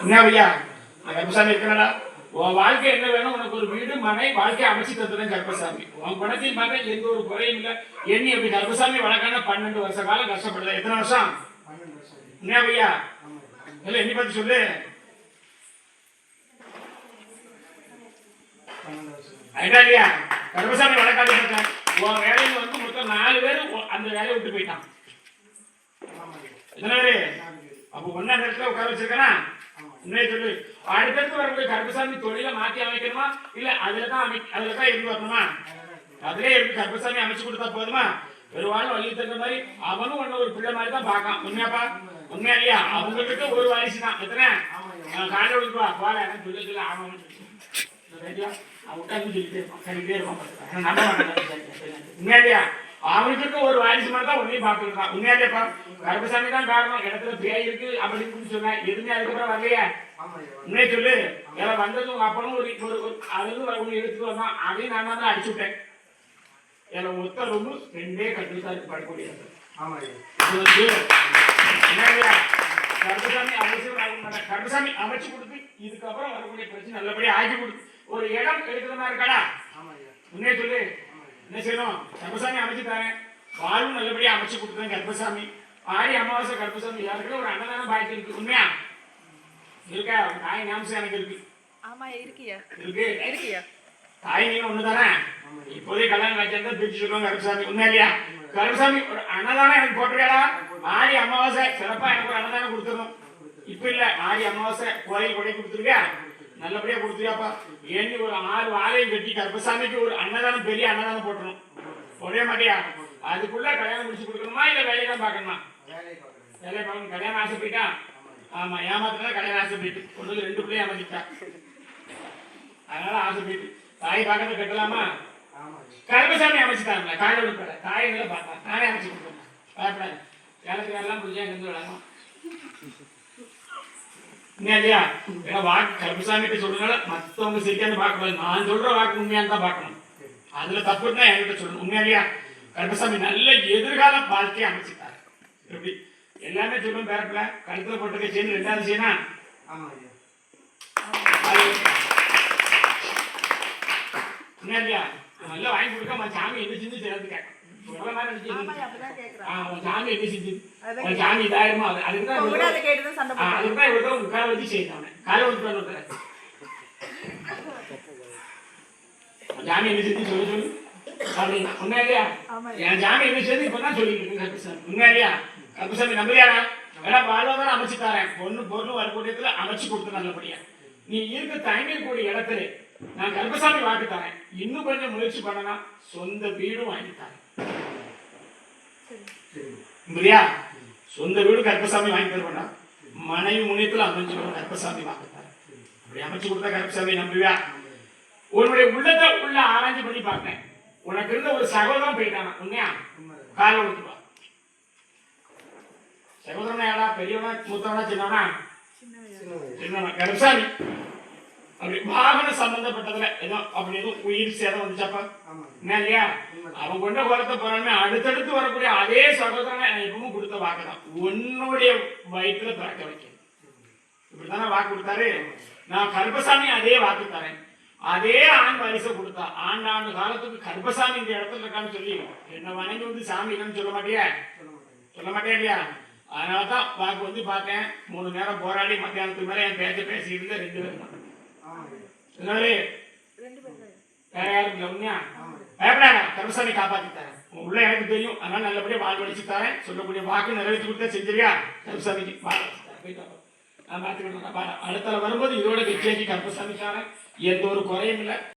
என்ன ஐயா கருப்பசாமி இருக்கா உன் வாழ்க்கை என்ன வேணும் உனக்கு ஒரு வீடு மனை வாழ்க்கையை அமைச்சு தந்துடும் கருப்பசாமி உன் குணத்தையும் பார்க்க எந்த ஒரு குறையும் இல்லை எண்ணி அப்படி கருப்பசாமி வழக்கான 12 வருஷ காலம் கஷ்டப்படுது எத்தனை வருஷம் என்ன ஐயா இல்ல எண்ணி பத்தி சொல்லு இல்லையா கருப்பசாமி வழக்காடு உன் வேலையில வந்து மொத்தம் 4 பேர் அந்த வேலையை விட்டு போயிட்டான் எத்தனை பேரு அப்போ ஒன்னா இடத்துல உட்கார வச்சிருக்கா உண்மையை சொல்லு அடுத்தடுத்து வரக்கூடிய கருப்பசாமி தொழிலை மாற்றி அமைக்கணுமா இல்ல அதுலதான் இருந்து வரணுமா அதுலயே இருந்து கருப்பசாமி அமைச்சு கொடுத்தா போதுமா பெருவாள் வள்ளி தகுந்த மாதிரி அவனும் ஒண்ணு ஒரு பிள்ளை மாதிரி தான் பார்க்கான் உண்மையாப்பா உண்மையா இல்லையா அவங்களுக்கு ஒரு வாரிசு தான் எத்தனை காலையில் விடுப்பா போல எனக்கு சொல்ல ஆமாம் உட்காந்து சொல்லிட்டே இருப்பான் சொல்லிட்டே இருப்பான் நம்ப மாட்டேன் உண்மையா இல்லையா அவனுக்கு ஒரு வாரிசு மாதிரி தான் உன்னையும் பார்த்துருக்கான் உண்மையா இல்லையாப்பா கருப்பசாமி தான் காரணம் இடத்துல பேய் இருக்கு அப்படின்னு சொன்னேன் எதுவுமே அதுக்கப்புறம் வரலையா உண்மையை சொல்லு எல்லாம் வந்தது உங்க அப்பனும் ஒரு அதுல ஒண்ணு எடுத்துட்டு வந்தான் அதையும் நான் தான் அடிச்சு விட்டேன் எல்லாம் ஒத்த ரொம்ப 2 கட்டுதான் இருக்கு படக்கூடியது கருப்பசாமி அவசியம் ஆக மாட்டேன் கருப்பசாமி அமைச்சு கொடுத்து இதுக்கப்புறம் வரக்கூடிய பிரச்சனை நல்லபடியா ஆக்கி கொடுத்து ஒரு இடம் எடுக்கிற மாதிரி இருக்காடா உண்மையை சொல்லு என்ன செய்யணும் கருப்பசாமி அமைச்சு தரேன் வாழ்வும் நல்லபடியா அமைச்சு கொடுத்தேன் கருப்பசாமி ஆடி அமாவாசை கருப்பசாமி யாருக்கு ஒரு அன்னதான பாய்க்கு இருக்கு உண்மையா இருக்கா தாய் ஞாபகம் எனக்கு இருக்கு ஆமா இருக்கியா இருக்கியா தாய் நீங்க ஒண்ணுதானே இப்போதே கல்யாணம் வச்சிருந்தா பிரிச்சு சொல்லுவாங்க கருப்பசாமி உண்மையா இல்லையா கருப்பசாமி ஒரு அன்னதானம் எனக்கு போட்டிருக்கா ஆடி அமாவாசை சிறப்பா எனக்கு ஒரு அன்னதானம் கொடுத்துடணும் இப்ப இல்ல ஆடி அமாவாசை கோயில் கொடை கொடுத்துருக்கா நல்லபடியா கொடுத்துருக்காப்பா எண்ணி ஒரு 6 வாழையும் கட்டி கருப்பசாமிக்கு ஒரு அன்னதானம் பெரிய அன்னதானம் போட்டணும் போடவே மாட்டியா அதுக்குள்ள கல்யாணம் முடிச்சு கொடுக்கணுமா இல்ல வேலையை தான் பார்க்கணுமா வேலையை பார்க்கணும் கல்யாணம் ஆசை போயிட்டா ஆமா ஏமாத்தினா கல்யாணம் ஆசை போயிட்டு ஒன்று 2 பிள்ளையும் ஏமாத்திட்டா அதனால ஆசை போயிட்டு தாய் பார்க்கறத கட்டலாமா கருப்பசாமி அமைச்சுட்டாங்க காலையில் விடுப்பட தாயை பார்த்தா நானே அமைச்சு கொடுத்தேன் பயப்படாது எனக்கு எல்லாம் முடிஞ்சா இருந்து விளங்கும் இல்லையா ஏன்னா வாக்கு கருப்பசாமி சொல்றதுனால மற்றவங்க சரியானு பார்க்கக்கூடாது நான் சொல்ற வாக்கு உண்மையானு தான் பார்க்கணும் அதுல தப்பு தான் என்கிட்ட சொல்லணும் உண்மையா இல்லையா கருப்பசாமி நல்ல எதிர்கால வாழ்க்கையை அமைச்சுட்டாரு எப்படி எல்லாமே சொல்லும் பேரப்பில் கழுத்துல போட்டிருக்க செயின் 2வது செய்யனா இல்லையா நல்லா வாங்கி கொடுக்க சாமி என்ன செஞ்சு சேர்ந்து கேட்கும் சாமி என்ன செஞ்சு சாமி இதாயிருமா அதுக்குதான் இவ்வளோ காலை வச்சு செய்யணும் காலை வந்து சாமி என்ன செஞ்சு சொல்லு அப்படின்னா உண்மையா இல்லையா என் சாமி என்ன செய்து இப்பதான் சொல்லிட்டு இருக்கு கருப்பசாமி உண்மையா இல்லையா கருப்பசாமி நம்பலையாடா ஏன்னா வாழ்வாதாரம் அமைச்சு தரேன் பொருள் வரக்கூடியத்துல அமைச்சு கொடுத்து நல்லபடியா நீ இருக்க தயங்கக்கூடிய இடத்துல நான் கருப்பசாமி வாக்கு தரேன் இன்னும் கொஞ்சம் முயற்சி பண்ணனா சொந்த வீடும் வாங்கி தரேன் இல்லையா சொந்த வீடு கருப்பசாமி வாங்கி தருவேண்டா மனைவி முன்னியத்துல அமைஞ்சு கருப்பசாமி வாக்கு தரேன் அப்படி அமைச்சு கொடுத்தா கருப்பசாமி நம்புவியா உன்னுடைய உள்ளத்தை உள்ள ஆராய்ச்சி பண்ணி பார்த்தேன் உனக்கு இருந்த ஒரு சகோதரன் போயிட்டானா உண்மையா காலை விட்டுவா சகோதரனா யாரா பெரியவனா மூத்தவனா சின்னவனா சின்னவனா கருப்பசாமி அப்படி வாகன சம்பந்தப்பட்டதுல ஏதோ அப்படி எதுவும் உயிர் சேதம் வந்துச்சாப்பா என்ன இல்லையா அவன் கொண்ட குலத்தை போறாலுமே அடுத்தடுத்து வரக்கூடிய அதே சகோதரனை எப்பவும் கொடுத்த வாக்கு தான் உன்னுடைய வயிற்றுல பிறக்க வைக்கணும் இப்படித்தானே வாக்கு கொடுத்தாரு நான் கருப்பசாமி அதே வாக்கு தரேன் அதே ஆண் வரிசை கொடுத்தா ஆண்டாண்டு காலத்துக்கு கருப்பசாமி இந்த இடத்துல இருக்கான்னு சொல்லி என்ன வணங்கி வந்து சாமி இல்லைன்னு சொல்ல மாட்டியா இல்லையா அதனாலதான் வாக்கு வந்து பார்த்தேன் 3 நேரம் போராடி மத்தியானத்துக்கு மேல என் பேசிட்டு இருந்த 2 பேர் தான் வேற யாரும் இல்லை உண்மையா பயப்படாத கருப்பசாமி காப்பாத்தி தரேன் உள்ள எனக்கு தெரியும் அதனால நல்லபடியா வாழ் வடிச்சு தரேன் சொல்லக்கூடிய வாக்கு நிறைவேற்றி கொடுத்தா செஞ்சிருக்கியா கருப்பசாமிக்கு வாழ் வச்சு தரேன் நான் பார்த்துக்கிட்டு அடுத்த வரும்போது இதோட வெற்றியாக்கி கருப்பசாமி தரேன் எந்த ஒரு குறையும் இல்லை